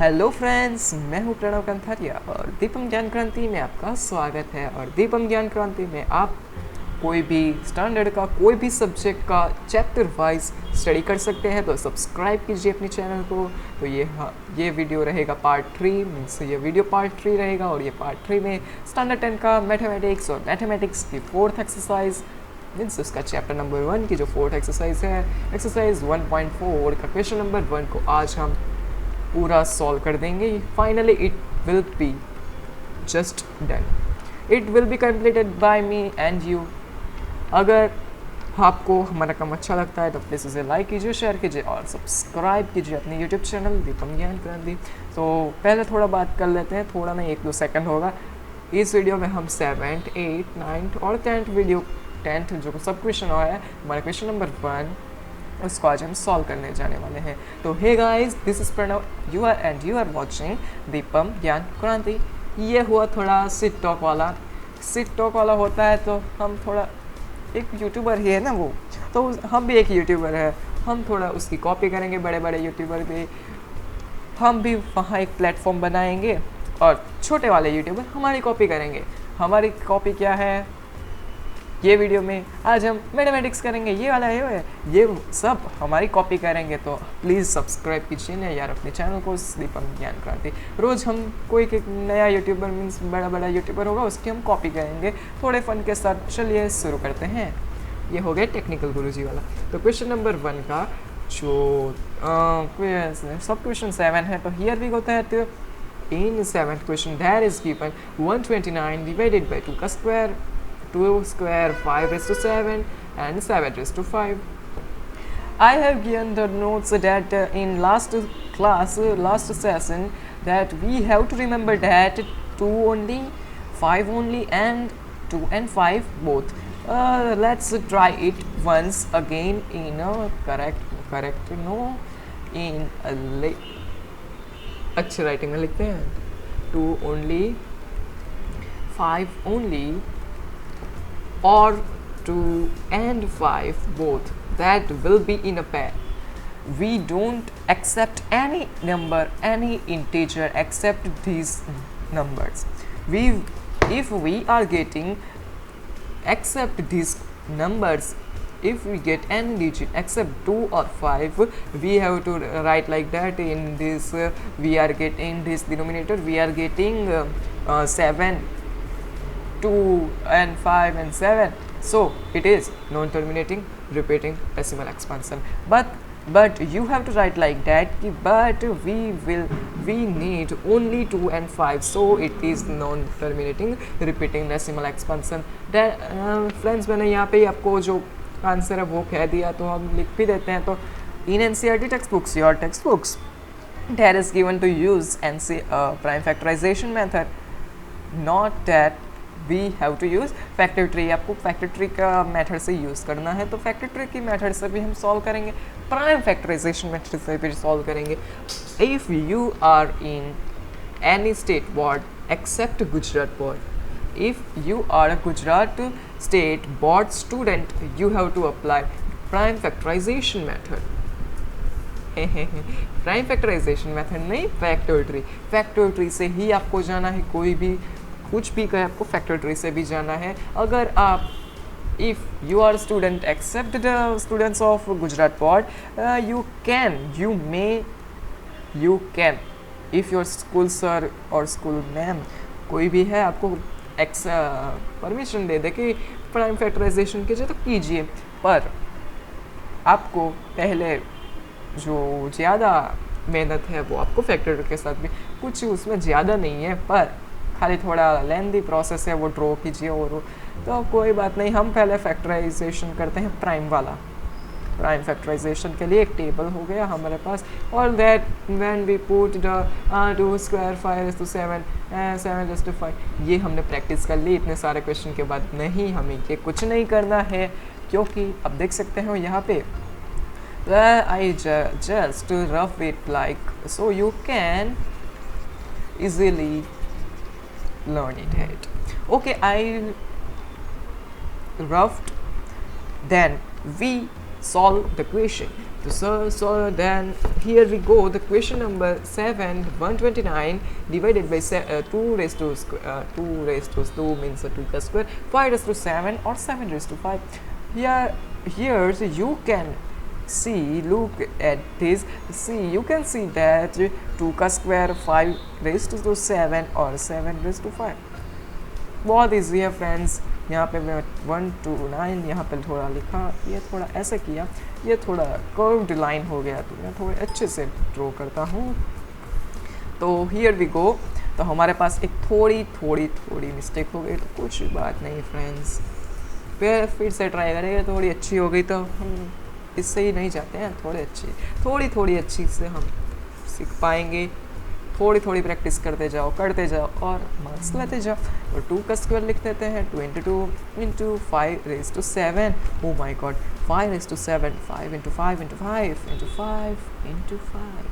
Hello friends, मैं हूं प्रणव कंथारिया और दीपम ज्ञान क्रांति में आपका स्वागत है। और दीपम ज्ञान क्रांति में आप कोई भी स्टैंडर्ड का कोई भी सब्जेक्ट का चैप्टर वाइज स्टडी कर सकते हैं। तो सब्सक्राइब कीजिए अपने चैनल को। तो ये वीडियो रहेगा पार्ट 3, मीन्स ये वीडियो पार्ट 3 रहेगा। और ये पार्ट 3 में स्टैंडर्ड 10 का मैथमेटिक्स और मैथमेटिक्स की 4th एक्सरसाइज मीन्स उसका चैप्टर नंबर 1 की जो 4th एक्सरसाइज है, एक्सरसाइज 1.4 का क्वेश्चन नंबर 1 को आज हम पूरा सॉल्व कर देंगे। Finally it will be just done, it will be completed by me and you. अगर आपको हमारा काम अच्छा लगता है तो प्लीज़ इसे लाइक कीजिए, शेयर कीजिए और सब्सक्राइब कीजिए अपने यूट्यूब चैनल दीपम ज्ञान क्रांति। तो पहले थोड़ा बात कर लेते हैं, थोड़ा नहीं 1-2 सेकंड होगा। इस वीडियो में हम 7th, 8th, 9th और 10th जो सब क्वेश्चन हुआ है, हमारा क्वेश्चन नंबर 1 उसको आज हम सॉल्व करने जाने वाले हैं। तो hey guys, this is Pranav, you are watching Deepam Gyan Kranti. ये हुआ थोड़ा सिट टॉक वाला होता है। तो हम थोड़ा एक यूट्यूबर ही है ना वो, तो हम भी एक यूट्यूबर है, हम थोड़ा उसकी कॉपी करेंगे। बड़े बड़े यूट्यूबर भी, हम भी वहाँ एक प्लेटफॉर्म बनाएंगे और छोटे वाले यूट्यूबर हमारी कॉपी करेंगे। हमारी कॉपी क्या है, ये वीडियो में आज हम मैथमेटिक्स करेंगे, ये वाला है, ये सब हमारी कॉपी करेंगे। तो प्लीज़ सब्सक्राइब कीजिए ना यार अपने चैनल को दीपम ज्ञान क्रांति। रोज़ हम कोई नया यूट्यूबर मीन्स बड़ा यूट्यूबर होगा उसकी हम कॉपी करेंगे थोड़े फन के साथ। चलिए शुरू करते हैं। ये हो गया टेक्निकल गुरुजी वाला। तो क्वेश्चन नंबर 1 का जो सब क्वेश्चन 7 है, तो हियर वी होता है। तो in 7th question there is given 129 divided by 2 का square, 2 square 5 raised to 7 and 7 raised to 5. I have given the notes that in last session that we have to remember that 2 only, 5 only and 2 and 5 both. Let's try it once again in a correct no in a अच्छी writing में लिखते हैं। 2 only, 5 only or 2 and 5 both, that will be in a pair. We don't accept any number, any integer except these numbers. If we are getting accept these numbers, if we get any digit except 2 or 5, we have to write like that. In this we are getting this denominator, we are getting 7, 2 and 5 and 7, so it is non-terminating repeating decimal expansion. But you have to write like that ki, but we need only 2 and 5, so it is non-terminating repeating decimal expansion. Friends, मैंने यहाँ पे आपको जो answer है वो कह दिया, तो हम लिख भी देते हैं। तो in NCERT textbooks, your textbooks, that is given to use prime factorization method, not that we have to use factor tree. आपको फैक्टर ट्री का मेथड से यूज़ करना है, तो फैक्टर ट्री की मेथड से भी हम सॉल्व करेंगे, प्राइम फैक्टराइजेशन मेथड से भी सॉल्व करेंगे। If you are in any state board except Gujarat board, if you are a Gujarat state board student, you have to apply prime factorization method. Prime factorization method नहीं, factor tree. Factor tree से ही आपको जाना है, कोई भी कुछ भी कहे आपको फैक्टर ट्री से भी जाना है। अगर आप if you are student except the students of Gujarat board, you can if your school sir और स्कूल मैम कोई भी है आपको परमिशन दे दे कि प्राइम फैक्टराइजेशन कीजिए तो कीजिए, पर आपको पहले जो ज़्यादा मेहनत है वो आपको फैक्टर के साथ भी, कुछ उसमें ज़्यादा नहीं है पर खाली थोड़ा लेंदी प्रोसेस है, वो ड्रॉ कीजिए। और तो कोई बात नहीं, हम पहले फैक्टराइजेशन करते हैं प्राइम वाला। प्राइम फैक्टराइजेशन के लिए एक टेबल हो गया हमारे पास, और that when we put the 2 square 5 raised to 7 and 7 raised to 5, ये हमने प्रैक्टिस कर ली इतने सारे क्वेश्चन के बाद। नहीं, हमें ये कुछ नहीं करना है, क्योंकि अब देख सकते हो यहाँ पे I just rough it like so you can easily learn it. Okay, I roughed, then we solve the question. So then here we go. The question number 7, 129 divided by 2 raised to 2 means 2 का square, 5 raised to 7 or 7 raised to 5. Here you can see, look at this, you can see that 2 का square 5 raised to 7 or 7 raised to 5. बहुत easy है friends. यहाँ पे मैं 1 to 9 यहाँ पे थोड़ा लिखा, ये थोड़ा ऐसे किया, ये थोड़ा कर्व्ड लाइन हो गया, तो मैं थोड़े अच्छे से ड्रॉ करता हूँ. तो हियर वी गो. तो हमारे पास एक थोड़ी मिस्टेक हो गई, तो कुछ बात नहीं फ्रेंड्स, फिर से ट्राई करेंगे. थोड़ी अच्छी हो गई तो हम इससे ही नहीं जाते हैं, थोड़ी अच्छी से हम सीख पाएंगे. थोड़ी प्रैक्टिस करते जाओ और मार्क्स लेते जाओ. और 2 का स्क्वायर लिख देते हैं. 2 into 2 into 5 raised to 7. Oh my god, 5 raised to 7, 5 into 5 into 5 into 5 into 5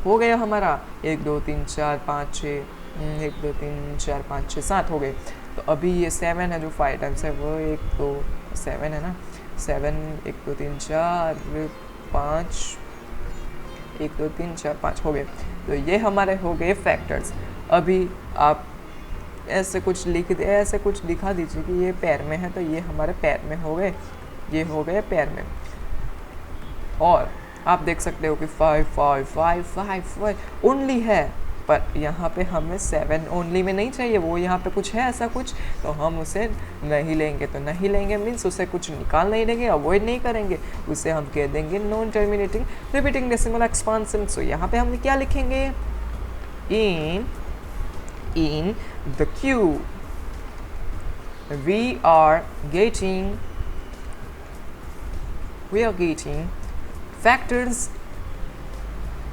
हो गया हमारा. 1 2 3 4 5 6 1 2 3 4 5 6 7 हो गए. तो अभी ये 7 है जो 5 टाइम्स है, वो 1 2 7 है ना. 7 1 2 3 4 5 1 2 3 4 5 हो गए. तो ये हमारे हो गए फैक्टर्स. अभी आप ऐसे कुछ दिखा दीजिए कि ये पैर में है, तो ये हमारे पैर में हो गए, ये हो गए पैर में. और आप देख सकते हो कि 5 5 5 5 5 ओनली है, पर यहाँ पे हमें 7 ओनली में नहीं चाहिए. वो यहाँ पे कुछ है ऐसा कुछ, तो हम उसे नहीं लेंगे. तो नहीं लेंगे मीन्स उसे कुछ निकाल नहीं देंगे, अवॉइड नहीं करेंगे, उसे हम कह देंगे non terminating repeating decimal expansion. So यहाँ पे हम क्या लिखेंगे? in the queue we are getting factors,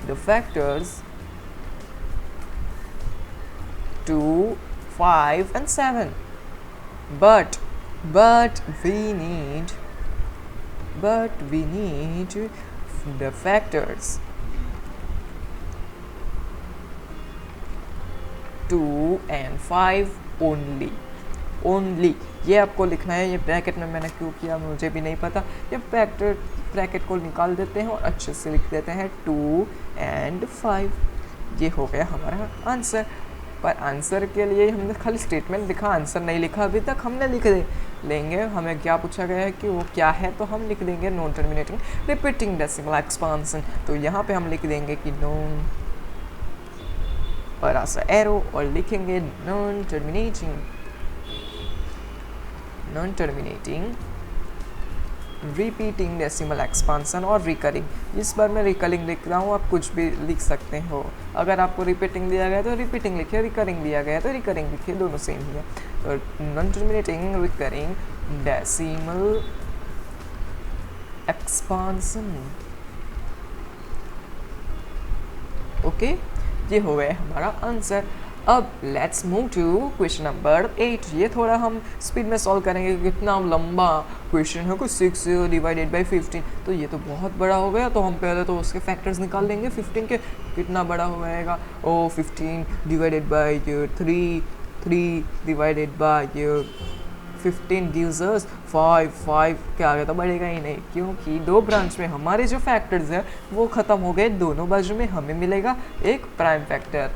the factors 2 5 and 7, but we need the factors 2 and 5 only. ये आपको लिखना है. ये ब्रैकेट में मैंने क्यों किया मुझे भी नहीं पता. ये ब्रैकेट को निकाल देते हैं और अच्छे से लिख देते हैं 2 and 5. ये हो गया हमारा आंसर. पर आंसर के लिए हमने खाली स्टेटमेंट लिखा, आंसर नहीं लिखा अभी तक. हमने लिख लेंगे. हमें क्या पूछा गया है कि वो क्या है, तो हम लिख देंगे non terminating repeating decimal expansion. तो यहाँ पे हम लिख देंगे कि नॉन और ऐसा एरो, और लिखेंगे non terminating repeating decimal expansion और रिकरिंग. इस बार मैं रिकरिंग लिख रहा हूँ, आप कुछ भी लिख सकते हो. अगर आपको रिपीटिंग दिया गया तो रिपीटिंग लिखिए, रिकरिंग दिया गया तो रिकरिंग लिखिए, दोनों सेम ही है. तो non terminating recurring decimal expansion. Okay, ये हो गया हमारा आंसर. अब let's move to question number 8. ये थोड़ा हम स्पीड में सॉल्व करेंगे, कितना लंबा क्वेश्चन है. कुछ 6 डिवाइडेड बाई 15, तो ये तो बहुत बड़ा हो गया. तो हम पहले तो उसके फैक्टर्स निकाल लेंगे 15 के. कितना बड़ा हो जाएगा? 15 divided by 3 divided by 15 gives us 5 के आगे तो बढ़ेगा ही नहीं, क्योंकि 2 ब्रांच में हमारे जो फैक्टर्स हैं वो ख़त्म हो गए. दोनों बाजू में हमें मिलेगा एक प्राइम फैक्टर,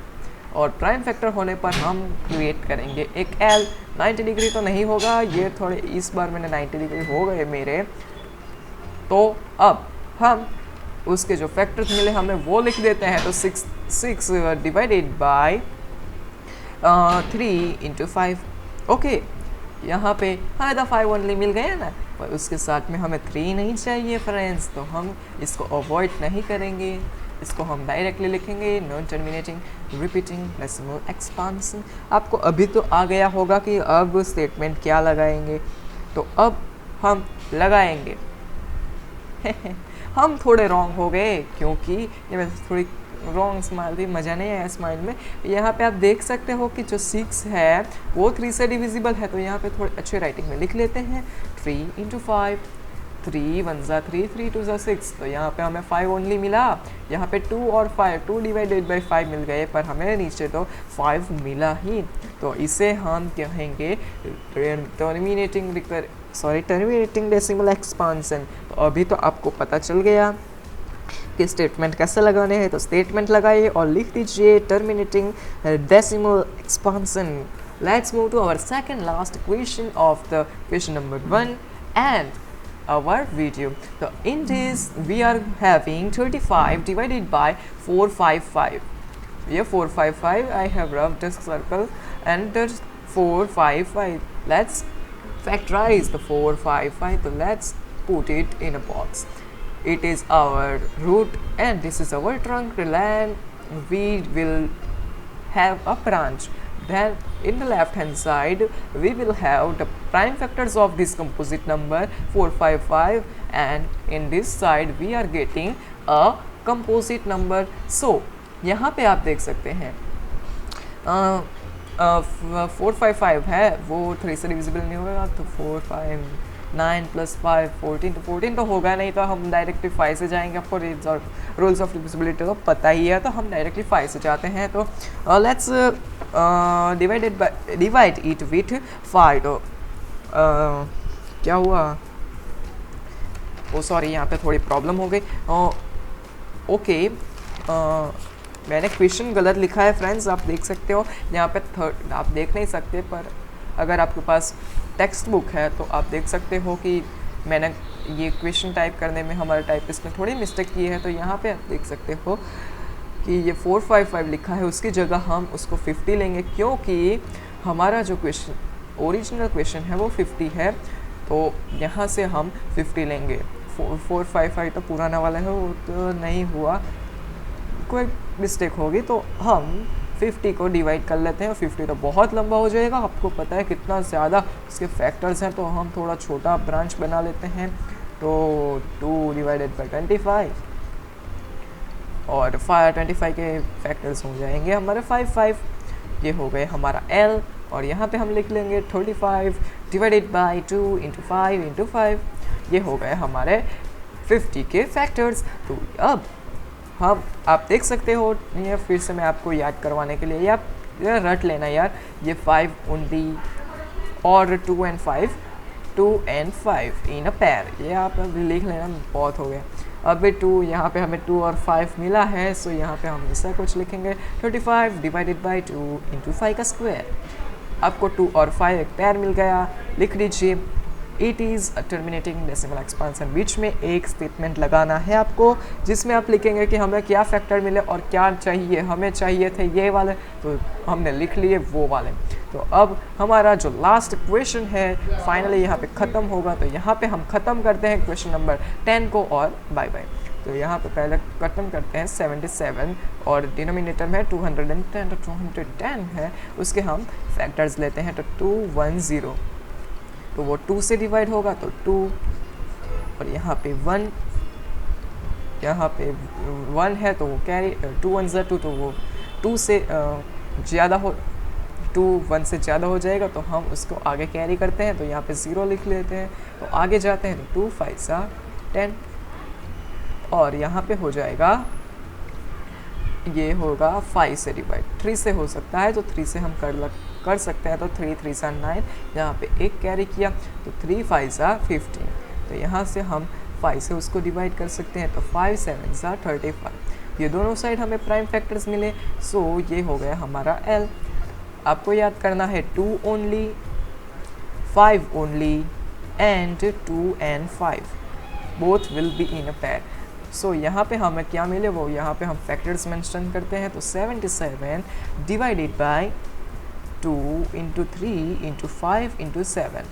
और प्राइम फैक्टर होने पर हम क्रिएट करेंगे एक L. 90 डिग्री तो नहीं होगा, ये थोड़े इस बार मैंने 90 डिग्री हो गए मेरे. तो अब हम उसके जो फैक्टर्स मिले हमें वो लिख देते हैं. तो 6 डिवाइडेड बाई 3 into 5. ओके, यहाँ पे हमें तो 5 ओनली मिल गए ना, पर उसके साथ में हमें 3 नहीं चाहिए फ्रेंड्स. तो हम इसको अवॉइड नहीं करेंगे, इसको हम डायरेक्टली लिखेंगे non terminating repeating decimal expansion. आपको अभी तो आ गया होगा कि अब स्टेटमेंट क्या लगाएंगे. तो अब हम लगाएंगे हम थोड़े रॉन्ग हो गए, क्योंकि ये मैं थोड़ी रॉन्ग स्माइल थी, मज़ा नहीं आया स्माइल में. यहाँ पे आप देख सकते हो कि जो 6 है वो 3 से डिविजिबल है. तो यहाँ पे थोड़े अच्छे राइटिंग में लिख लेते हैं 3 into 5. 3 1 जा 3, 3 2 जा 6. तो यहाँ पे हमें 5 ओनली मिला. यहाँ पे 2 और 5, 2 डिवाइडेड बाई 5 मिल गए, पर हमें नीचे तो 5 मिला ही. तो इसे हम कहेंगे टर्मिनेटिंग डेसिमल एक्सपांसन. तो अभी तो आपको पता चल गया कि स्टेटमेंट कैसे लगाने हैं, तो स्टेटमेंट लगाइए और लिख दीजिए terminating decimal expansion. Let's move to our second last question of the question number 1 and our video. So in this we are having 35 divided by 455. Here 455 I have rubbed a circle and there's 455. Let's factorize the 455. So let's put it in a box. It is our root and this is our trunk, and we will have a branch. Then in the left hand side we will have the prime factors of this composite number 455, and in this side we are getting a composite number. So यहाँ पे आप देख सकते हैं 455 है वो 3 से divisible नहीं होगा, तो 4 5 9 + 5 14, तो 14 तो होगा नहीं, तो हम डायरेक्टली 5 से जाएंगे. आपको रूल्स ऑफ डिविजिबिलिटी तो पता ही है, तो हम डायरेक्टली 5 से जाते हैं. तो लेट्स डिवाइड इट विथ 5. तो क्या हुआ, ओ सॉरी यहाँ पे थोड़ी प्रॉब्लम हो गई. ओके मैंने क्वेश्चन गलत लिखा है फ्रेंड्स, आप देख सकते हो यहाँ पे थर्ड आप देख नहीं सकते, पर अगर आपके पास टेक्स्ट बुक है तो आप देख सकते हो कि मैंने ये क्वेश्चन टाइप करने में हमारा टाइपिस्ट ने थोड़ी मिस्टेक की है. तो यहाँ पे आप देख सकते हो कि ये 455 लिखा है, उसकी जगह हम उसको 50 लेंगे, क्योंकि हमारा जो क्वेश्चन ओरिजिनल क्वेश्चन है वो 50 है. तो यहाँ से हम 50 लेंगे. 455 तो पुराना वाला है, वो तो नहीं हुआ, कोई मिस्टेक होगी, तो हम 50 को डिवाइड कर लेते हैं. 50 तो बहुत लंबा हो जाएगा, आपको पता है कितना ज़्यादा उसके फैक्टर्स हैं, तो हम थोड़ा छोटा ब्रांच बना लेते हैं. तो 2 डिवाइडेड बाई 25 और 25 के फैक्टर्स हो जाएंगे हमारे 5. ये हो गए हमारा L, और यहाँ पे हम लिख लेंगे 35 डिवाइडेड बाई 2 × 5 × 5. ये हो गए हमारे 50 के फैक्टर्स. तो अब हम आप देख सकते हो, ये फिर से मैं आपको याद करवाने के लिए, या रट लेना यार, ये 5 ओनली और 2 and 5 2 and 5 इन अ पैर, ये आप लिख लेना, बहुत हो गया. अब 2 यहाँ पे हमें 2 और 5 मिला है, सो यहाँ पे हम ऐसा कुछ लिखेंगे 35 डिवाइडेड बाई 2 × 5 का स्क्वायर. आपको 2 और 5 एक पैर मिल गया, लिख लीजिए. It is a terminating decimal expansion. बीच में एक स्टेटमेंट लगाना है आपको, जिसमें आप लिखेंगे कि हमें क्या फैक्टर मिले और क्या चाहिए. हमें चाहिए थे ये वाले, तो हमने लिख लिए वो वाले. तो अब हमारा जो लास्ट क्वेश्चन है फाइनली यहाँ पे ख़त्म होगा. तो यहाँ पे हम ख़त्म करते हैं क्वेश्चन नंबर 10 को, और बाय बाय. तो यहाँ पे पहले ख़त्म करते हैं 77, और डिनोमिनेटर में 210, तो 210 है, उसके हम फैक्टर्स लेते हैं. तो 210, तो वो 2 से डिवाइड होगा, तो 2, और यहाँ पे 1, यहाँ पे 1 है, तो वो कैरी 2 1 ज़ा 2, तो वो 2 से ज़्यादा हो 2 1 से ज़्यादा हो जाएगा, तो हम उसको आगे कैरी करते हैं. तो यहाँ पे 0 लिख लेते हैं. तो आगे जाते हैं, तो 2 5 ज़ा 10, और यहाँ पे हो जाएगा, ये होगा 5 से डिवाइड. 3 से हो सकता है, तो 3 से हम कर सकते हैं. तो 3 3 सा 9, यहाँ पे एक कैरी किया, तो 3 5 सा 15. तो यहाँ से हम 5 से उसको डिवाइड कर सकते हैं. तो 5 7 सा 35. ये दोनों साइड हमें प्राइम फैक्टर्स मिले, सो ये हो गया हमारा L. आपको याद करना है 2 only, 5 only and 2 and 5 both will be in a pair. So यहाँ पे हमें क्या मिले, वो यहाँ पे हम फैक्टर्स मेंशन करते हैं. तो 77 डिवाइडेड बाई 2 × 3 × 5 × 7.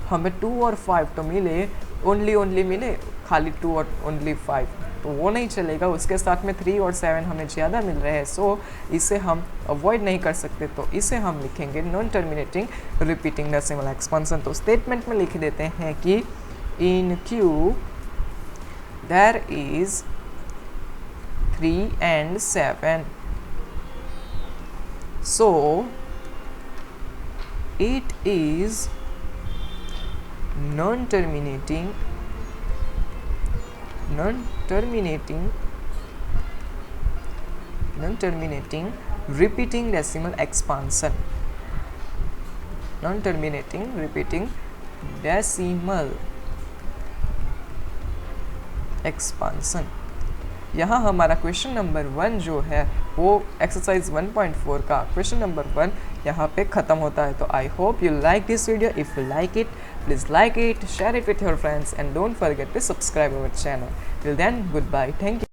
हमें 2 और 5 तो मिले, ओनली मिले, खाली 2 और ओनली 5 तो वो नहीं चलेगा. उसके साथ में 3 और 7 हमें ज़्यादा मिल रहे हैं, सो इसे हम अवॉइड नहीं कर सकते. तो इसे हम लिखेंगे non terminating repeating decimal expansion. तो स्टेटमेंट में लिख देते हैं कि इन Q there is 3 and 7, so it is non-terminating repeating decimal expansion. Non-terminating repeating decimal expansion. यहाँ हमारा क्वेश्चन नंबर 1 जो है वो एक्सरसाइज 1.4 का क्वेश्चन नंबर 1 यहाँ पे ख़त्म होता है। तो I hope you like this video. If you like it, please like it, share it with your friends, and don't forget to subscribe our channel. Till then, goodbye. Thank you.